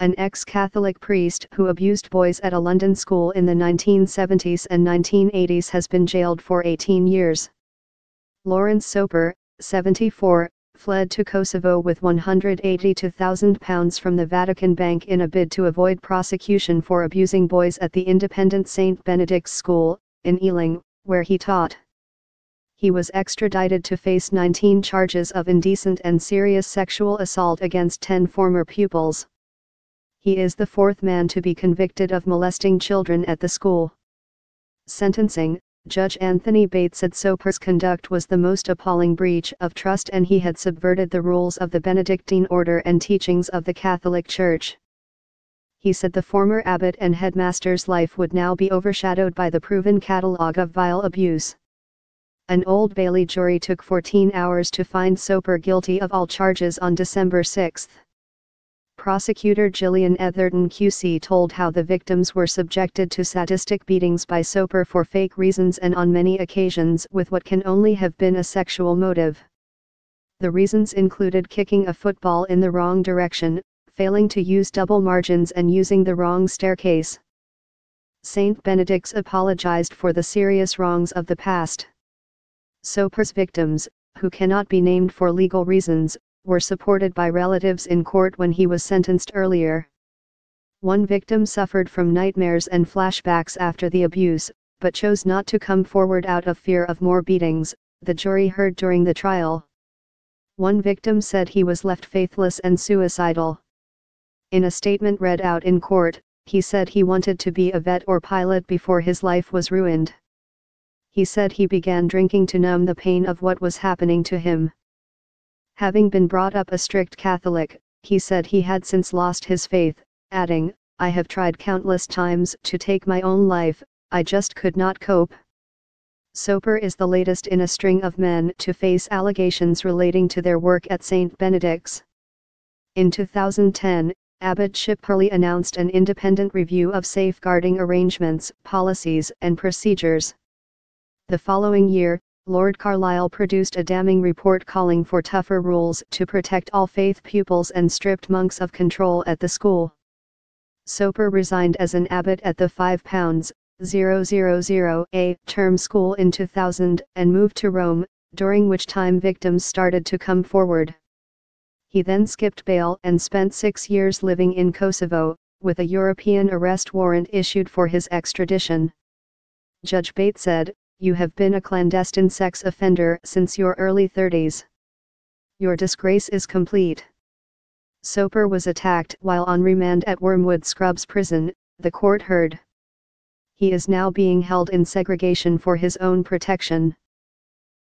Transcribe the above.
an ex-Catholic priest who abused boys at a London school in the 1970s and 1980s, has been jailed for 18 years. Laurence Soper, 74, fled to Kosovo with £182,000 from the Vatican Bank in a bid to avoid prosecution for abusing boys at the independent St. Benedict's School, in Ealing, where he taught. He was extradited to face 19 charges of indecent and serious sexual assault against 10 former pupils. He is the fourth man to be convicted of molesting children at the school. Sentencing: Judge Anthony Bates said Soper's conduct was the most appalling breach of trust and he had subverted the rules of the Benedictine order and teachings of the Catholic Church. He said the former abbot and headmaster's life would now be overshadowed by the proven catalogue of vile abuse. An Old Bailey jury took 14 hours to find Soper guilty of all charges on December 6. Prosecutor Gillian Etherton QC told how the victims were subjected to sadistic beatings by Soper for fake reasons and on many occasions with what can only have been a sexual motive. The reasons included kicking a football in the wrong direction, failing to use double margins and using the wrong staircase. St. Benedict's apologized for the serious wrongs of the past. Soper's victims, who cannot be named for legal reasons, were supported by relatives in court when he was sentenced earlier. One victim suffered from nightmares and flashbacks after the abuse, but chose not to come forward out of fear of more beatings, the jury heard during the trial. One victim said he was left faithless and suicidal. In a statement read out in court, he said he wanted to be a vet or pilot before his life was ruined. He said he began drinking to numb the pain of what was happening to him. Having been brought up a strict Catholic, he said he had since lost his faith, adding, "I have tried countless times to take my own life, I just could not cope." Soper is the latest in a string of men to face allegations relating to their work at St. Benedict's. In 2010, Abbot Shipperley announced an independent review of safeguarding arrangements, policies, and procedures. The following year, Lord Carlisle produced a damning report calling for tougher rules to protect all faith pupils and stripped monks of control at the school. Soper resigned as an abbot at the £5,000 term school in 2000 and moved to Rome, during which time victims started to come forward. He then skipped bail and spent 6 years living in Kosovo, with a European arrest warrant issued for his extradition. Judge Bates said, "You have been a clandestine sex offender since your early 30s. Your disgrace is complete." Soper was attacked while on remand at Wormwood Scrubs Prison, the court heard. He is now being held in segregation for his own protection.